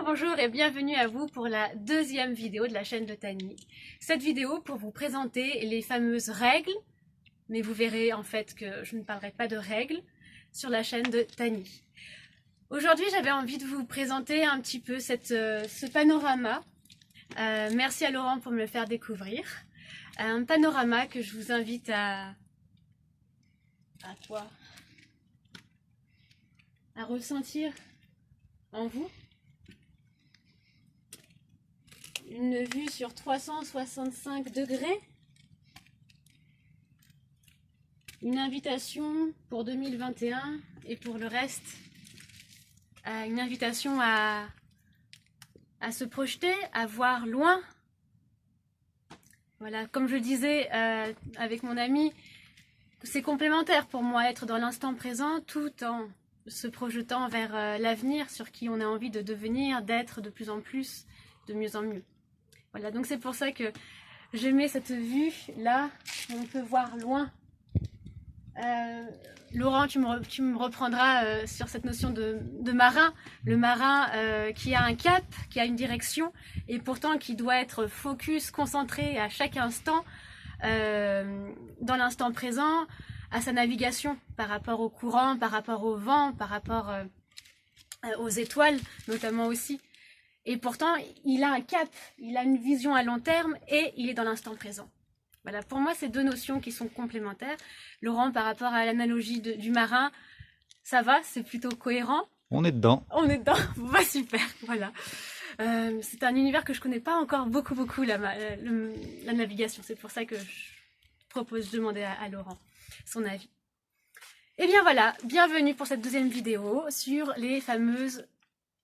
Bonjour et bienvenue à vous pour la deuxième vidéo de la chaîne de Tani. Cette vidéo pour vous présenter les fameuses règles, mais vous verrez en fait que je ne parlerai pas de règles sur la chaîne de Tani. Aujourd'hui j'avais envie de vous présenter un petit peu ce panorama. Merci à Laurent pour me le faire découvrir. Un panorama que je vous invite à ressentir en vous. Une vue sur 365 degrés. Une invitation pour 2021 et pour le reste, une invitation à se projeter, à voir loin. Voilà, comme je disais avec mon ami, c'est complémentaire pour moi être dans l'instant présent tout en se projetant vers l'avenir sur qui on a envie de devenir, d'être de plus en plus, de mieux en mieux. Voilà, donc c'est pour ça que j'aimais cette vue là, où on peut voir loin. Laurent, tu me reprendras sur cette notion de marin. Le marin qui a un cap, qui a une direction, et pourtant qui doit être focus, concentré à chaque instant, dans l'instant présent, à sa navigation par rapport au courant, par rapport au vent, par rapport aux étoiles notamment aussi. Et pourtant, il a un cap, il a une vision à long terme et il est dans l'instant présent. Voilà, pour moi, c'est deux notions qui sont complémentaires. Laurent, par rapport à l'analogie du marin, ça va, c'est plutôt cohérent. On est dedans. On est dedans, bah, super, voilà. C'est un univers que je connais pas encore beaucoup, la navigation. C'est pour ça que je propose de demander à Laurent son avis. Et bien voilà, bienvenue pour cette deuxième vidéo sur les fameuses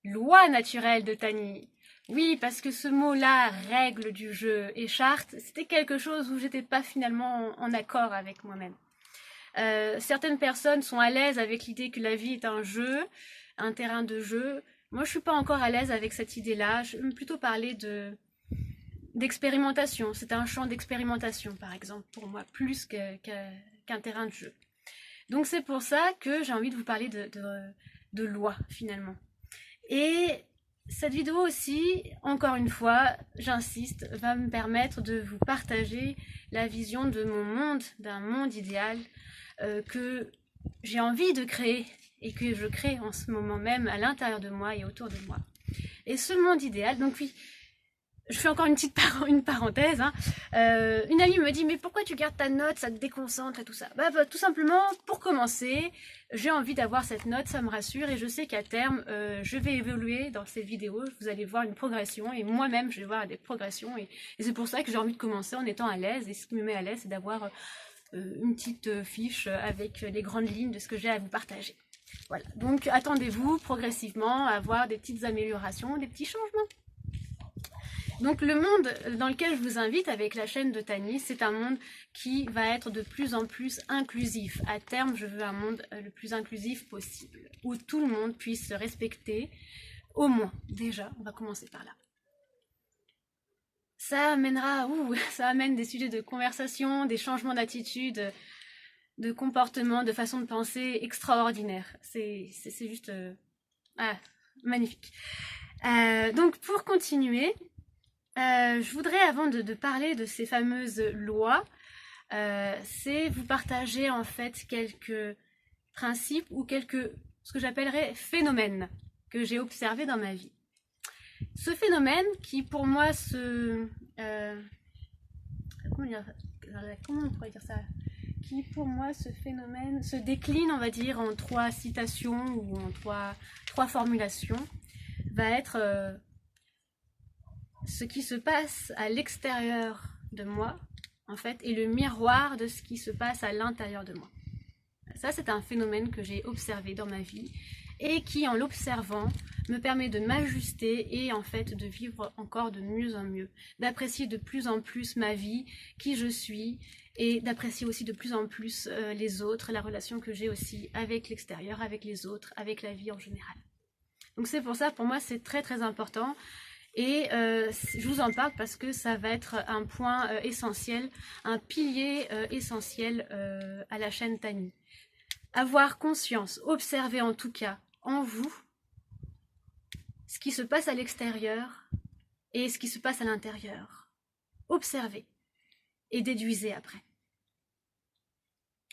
lois naturelles de Tani. Oui, parce que ce mot-là, règle du jeu et charte, c'était quelque chose où j'étais pas finalement en accord avec moi-même. Certaines personnes sont à l'aise avec l'idée que la vie est un jeu, un terrain de jeu. Moi, je suis pas encore à l'aise avec cette idée-là. Je veux plutôt parler d'expérimentation. C'est un champ d'expérimentation, par exemple, pour moi, plus qu'un terrain de jeu. Donc c'est pour ça que j'ai envie de vous parler de loi, finalement. Et cette vidéo aussi, encore une fois, j'insiste, va me permettre de vous partager la vision de mon monde, d'un monde idéal que j'ai envie de créer et que je crée en ce moment même à l'intérieur de moi et autour de moi. Et ce monde idéal, donc oui, je fais encore une parenthèse. Hein. Une amie me dit, mais pourquoi tu gardes ta note, ça te déconcentre et tout ça. Bah, tout simplement, pour commencer, j'ai envie d'avoir cette note, ça me rassure et je sais qu'à terme, je vais évoluer dans ces vidéos. Vous allez voir une progression et moi-même, je vais voir des progressions. Et c'est pour ça que j'ai envie de commencer en étant à l'aise. Et ce qui me met à l'aise, c'est d'avoir une petite fiche avec les grandes lignes de ce que j'ai à vous partager. Voilà, donc attendez-vous progressivement à avoir des petites améliorations, des petits changements. Donc le monde dans lequel je vous invite avec la chaîne de Tani, c'est un monde qui va être de plus en plus inclusif. À terme, je veux un monde le plus inclusif possible, où tout le monde puisse se respecter, au moins. Déjà, on va commencer par là. Ça amène des sujets de conversation, des changements d'attitude, de comportement, de façon de penser extraordinaires. C'est juste magnifique. Donc pour continuer, je voudrais, avant de parler de ces fameuses lois, c'est vous partager en fait quelques principes ou ce que j'appellerais phénomènes que j'ai observés dans ma vie. Ce phénomène qui pour moi comment on pourrait dire ça ? Qui pour moi ce phénomène se décline, on va dire, en 3 citations ou en trois formulations, va être ce qui se passe à l'extérieur de moi, en fait, est le miroir de ce qui se passe à l'intérieur de moi. Ça, c'est un phénomène que j'ai observé dans ma vie et qui, en l'observant, me permet de m'ajuster et en fait de vivre encore de mieux en mieux, d'apprécier de plus en plus ma vie, qui je suis, et d'apprécier aussi de plus en plus les autres, la relation que j'ai aussi avec l'extérieur, avec les autres, avec la vie en général. Donc c'est pour ça, pour moi, c'est très très important. Et je vous en parle parce que ça va être un point essentiel, un pilier essentiel à la chaîne Tani. Avoir conscience, observer en tout cas en vous ce qui se passe à l'extérieur et ce qui se passe à l'intérieur. Observez et déduisez après.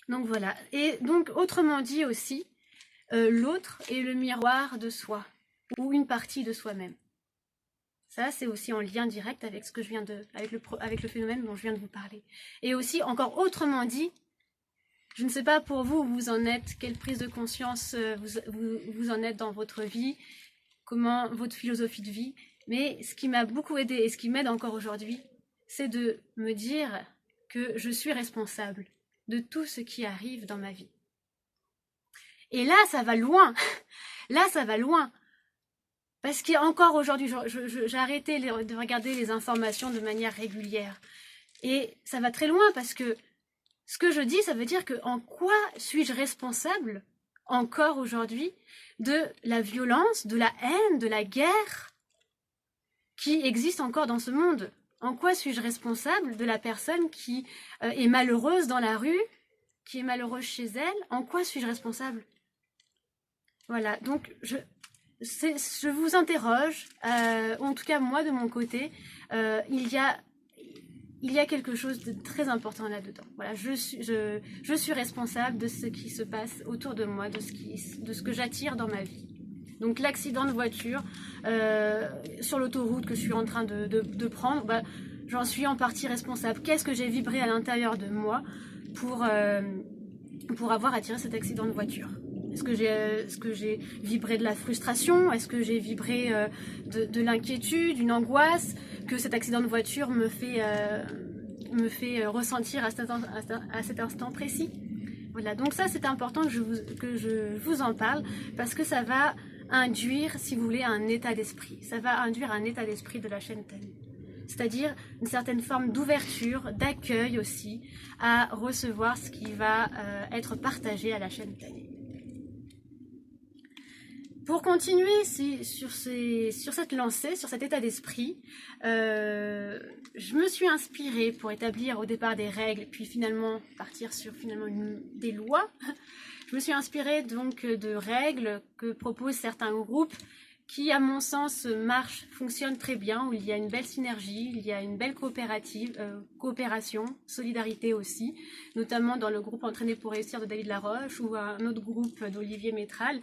Donc voilà. Et donc, autrement dit aussi, l'autre est le miroir de soi, ou une partie de soi-même. Ça, c'est aussi en lien direct avec ce que je viens avec le phénomène dont je viens de vous parler. Et aussi, encore autrement dit, je ne sais pas pour vous où vous en êtes, quelle prise de conscience vous en êtes dans votre vie, comment votre philosophie de vie, mais ce qui m'a beaucoup aidé et ce qui m'aide encore aujourd'hui, c'est de me dire que je suis responsable de tout ce qui arrive dans ma vie. Et là, ça va loin. Là, ça va loin. Parce qu'encore aujourd'hui, j'ai arrêté de regarder les informations de manière régulière. Et ça va très loin parce que ce que je dis, ça veut dire que en quoi suis-je responsable, encore aujourd'hui, de la violence, de la haine, de la guerre qui existe encore dans ce monde? En quoi suis-je responsable de la personne qui est malheureuse dans la rue, qui est malheureuse chez elle? En quoi suis-je responsable? Voilà, donc je vous interroge, en tout cas moi de mon côté, il y a quelque chose de très important là-dedans. Voilà, je suis responsable de ce qui se passe autour de moi, de ce que j'attire dans ma vie. Donc l'accident de voiture sur l'autoroute que je suis en train de prendre, bah, j'en suis en partie responsable. Qu'est-ce que j'ai vibré à l'intérieur de moi pour avoir attiré cet accident de voiture? Est-ce que j'ai vibré de la frustration? Est-ce que j'ai vibré de l'inquiétude, d'une angoisse que cet accident de voiture me fait ressentir à cet instant précis? Voilà, donc ça c'est important que je vous en parle parce que ça va induire, si vous voulez, un état d'esprit. Ça va induire un état d'esprit de la chaîne Tani. C'est-à-dire une certaine forme d'ouverture, d'accueil aussi, à recevoir ce qui va être partagé à la chaîne Tani. Pour continuer sur cette lancée, sur cet état d'esprit, je me suis inspirée pour établir au départ des règles, puis finalement partir sur des lois. Je me suis inspirée donc de règles que proposent certains groupes qui, à mon sens, fonctionnent très bien, où il y a une belle synergie, il y a une belle coopération, solidarité aussi, notamment dans le groupe Entraîné pour réussir de David Laroche ou un autre groupe d'Olivier Métral.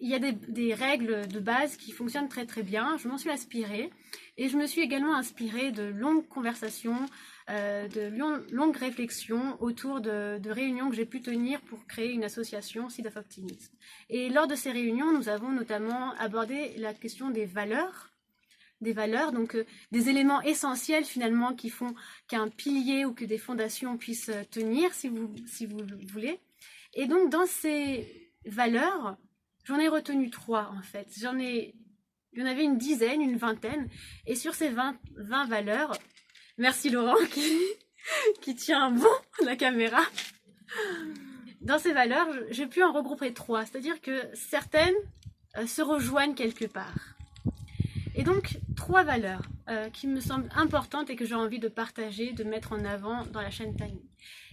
Il y a des règles de base qui fonctionnent très très bien. Je m'en suis inspirée et je me suis également inspirée de longues conversations, de longues réflexions autour de réunions que j'ai pu tenir pour créer une association Seed of Optimism. Et lors de ces réunions, nous avons notamment abordé la question des valeurs, donc des éléments essentiels finalement qui font qu'un pilier ou que des fondations puissent tenir, si vous voulez. Et donc dans ces valeurs, j'en ai retenu 3 en fait. Il y en avait une dizaine, une vingtaine. Et sur ces 20 valeurs, merci Laurent qui tient bon la caméra. Dans ces valeurs, j'ai pu en regrouper 3. C'est-à-dire que certaines se rejoignent quelque part. Et donc 3 valeurs qui me semblent importantes et que j'ai envie de partager, de mettre en avant dans la chaîne Tani.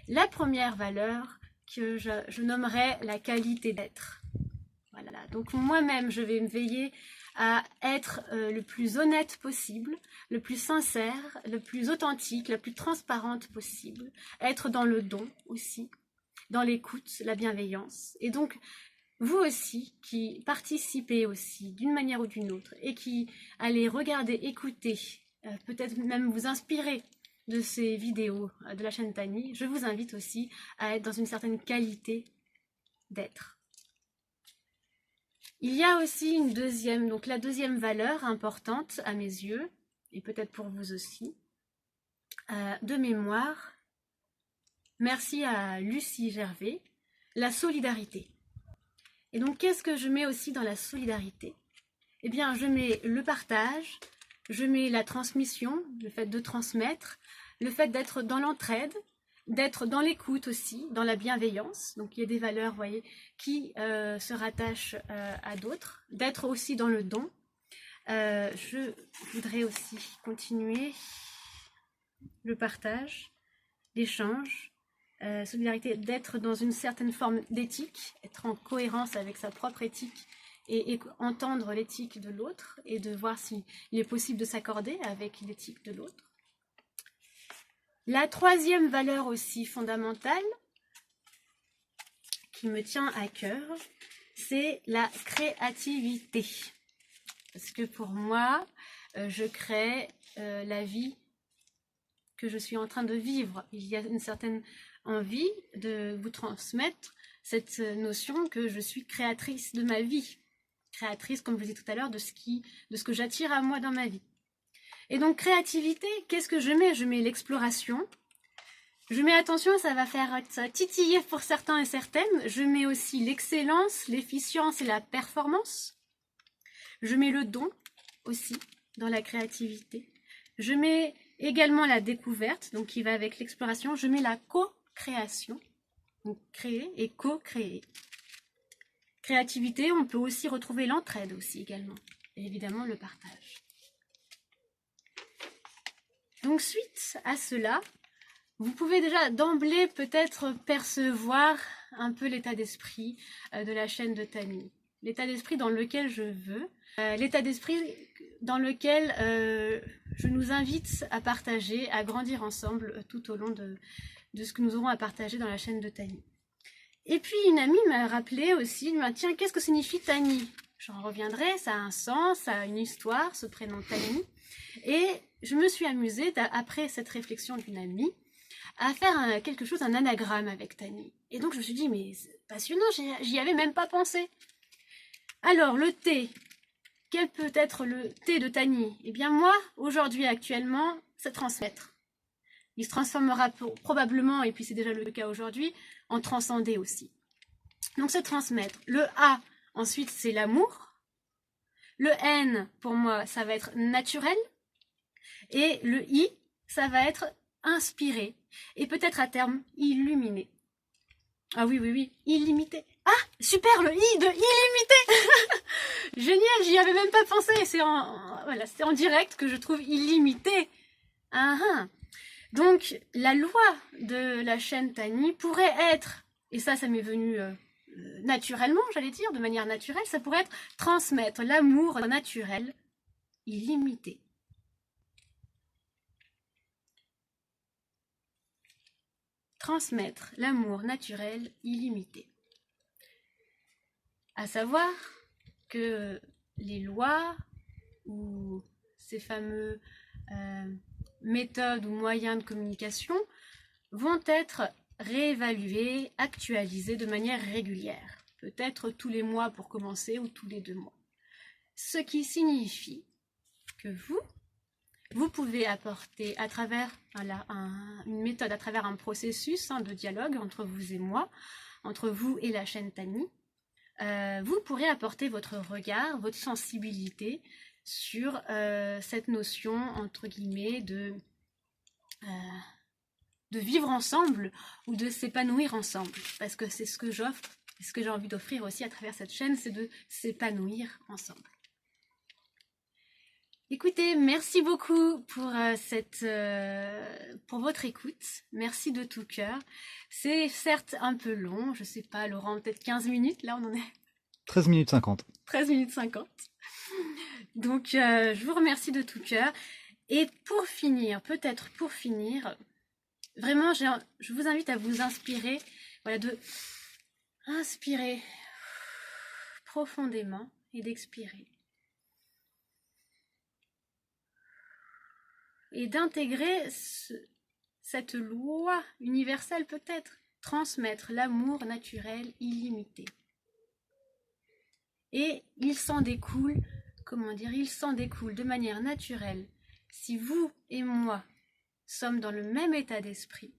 La première valeur que je nommerais la qualité d'être. Voilà, donc moi-même, je vais me veiller à être le plus honnête possible, le plus sincère, le plus authentique, la plus transparente possible. Être dans le don aussi, dans l'écoute, la bienveillance. Et donc, vous aussi, qui participez aussi d'une manière ou d'une autre et qui allez regarder, écouter, peut-être même vous inspirer de ces vidéos de la chaîne Tani, je vous invite aussi à être dans une certaine qualité d'être. Il y a aussi la deuxième valeur importante à mes yeux, et peut-être pour vous aussi, de mémoire, merci à Lucie Gervais, la solidarité. Et donc qu'est-ce que je mets aussi dans la solidarité? Eh bien je mets le partage, je mets la transmission, le fait de transmettre, le fait d'être dans l'entraide, d'être dans l'écoute aussi, dans la bienveillance. Donc il y a des valeurs, vous voyez, qui se rattachent à d'autres, d'être aussi dans le don. Je voudrais aussi continuer le partage, l'échange, solidarité, d'être dans une certaine forme d'éthique, être en cohérence avec sa propre éthique et entendre l'éthique de l'autre et de voir s'il est possible de s'accorder avec l'éthique de l'autre. La troisième valeur aussi fondamentale qui me tient à cœur, c'est la créativité. Parce que pour moi, je crée la vie que je suis en train de vivre. Il y a une certaine envie de vous transmettre cette notion que je suis créatrice de ma vie. Créatrice, comme je vous disais tout à l'heure, de ce que j'attire à moi dans ma vie. Et donc, créativité, qu'est-ce que je mets? Je mets l'exploration. Je mets attention, ça va titiller pour certains et certaines. Je mets aussi l'excellence, l'efficience et la performance. Je mets le don aussi dans la créativité. Je mets également la découverte, donc qui va avec l'exploration. Je mets la co-création, donc créer et co-créer. Créativité, on peut aussi retrouver l'entraide aussi également. Et évidemment le partage. Donc suite à cela, vous pouvez déjà d'emblée peut-être percevoir un peu l'état d'esprit de la chaîne de Tani. L'état d'esprit dans lequel je veux, l'état d'esprit dans lequel je nous invite à partager, à grandir ensemble tout au long de ce que nous aurons à partager dans la chaîne de Tani. Et puis une amie m'a rappelé aussi, elle m'a dit, tiens, qu'est-ce que signifie Tani? J'en reviendrai, ça a un sens, ça a une histoire, ce prénom Tani. Et je me suis amusée, après cette réflexion d'une amie, à faire quelque chose, un anagramme avec Tani. Et donc je me suis dit, mais c'est passionnant, j'y avais même pas pensé. Alors le T, quel peut être le T de Tani? Eh bien moi, aujourd'hui, actuellement, c'est transmettre. Il se transformera probablement, et puis c'est déjà le cas aujourd'hui, en transcender aussi. Donc c'est transmettre. Le A, ensuite, c'est l'amour. Le N, pour moi, ça va être naturel. Et le I, ça va être inspiré. Et peut-être à terme, illuminé. Ah oui, oui, oui, illimité. Ah, super, le I de illimité. Génial, j'y avais même pas pensé. C'est en direct que je trouve illimité. Ah, ah. Donc, la loi de la chaîne Tani pourrait être, et ça m'est venu naturellement, j'allais dire, de manière naturelle, ça pourrait être transmettre l'amour naturel illimité. Transmettre l'amour naturel illimité. À savoir que les lois ou ces fameux méthodes ou moyens de communication vont être réévalués, actualisés de manière régulière. Peut-être tous les mois pour commencer ou tous les 2 mois. Ce qui signifie que vous pouvez apporter à travers une méthode, à travers un processus de dialogue entre vous et moi, entre vous et la chaîne Tani, vous pourrez apporter votre regard, votre sensibilité sur cette notion, entre guillemets, de vivre ensemble ou de s'épanouir ensemble. Parce que c'est ce que j'offre, et ce que j'ai envie d'offrir aussi à travers cette chaîne, c'est de s'épanouir ensemble. Écoutez, merci beaucoup pour votre écoute. Merci de tout cœur. C'est certes un peu long, je sais pas, Laurent, peut-être 15 minutes, là on en est 13 minutes 50. 13 minutes 50. Donc je vous remercie de tout cœur. Et pour finir, vraiment je vous invite à vous inspirer, voilà, de inspirer profondément et d'expirer. Et d'intégrer cette loi universelle peut-être, transmettre l'amour naturel illimité. Et il s'en découle, il s'en découle de manière naturelle. Si vous et moi sommes dans le même état d'esprit,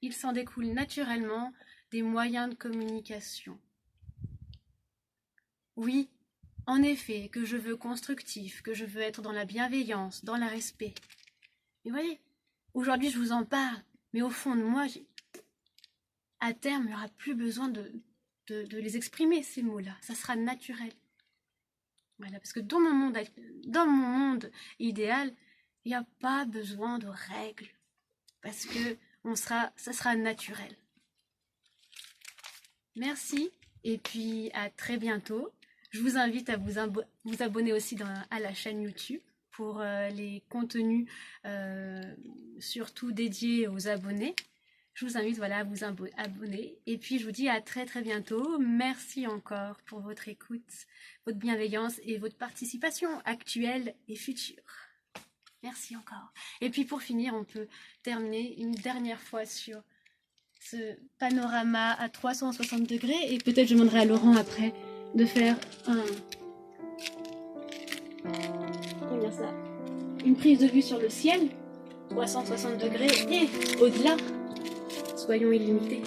il s'en découle naturellement des moyens de communication. Oui, en effet, que je veux constructif, que je veux être dans la bienveillance, dans le respect. Mais voyez, aujourd'hui je vous en parle, mais au fond de moi, à terme, il n'y aura plus besoin de les exprimer, ces mots-là. Ça sera naturel. Voilà, parce que dans mon monde idéal, il n'y a pas besoin de règles. Parce que ça sera naturel. Merci, et puis à très bientôt Je vous invite à vous abonner aussi à la chaîne YouTube pour les contenus surtout dédiés aux abonnés. Je vous invite voilà, à vous abonner. Et puis je vous dis à très très bientôt. Merci encore pour votre écoute, votre bienveillance et votre participation actuelle et future. Merci encore. Et puis pour finir, on peut terminer une dernière fois sur ce panorama à 360 degrés. Et peut-être je demanderai à Laurent après de faire une prise de vue sur le ciel, 360 degrés et au-delà. Soyons illimités.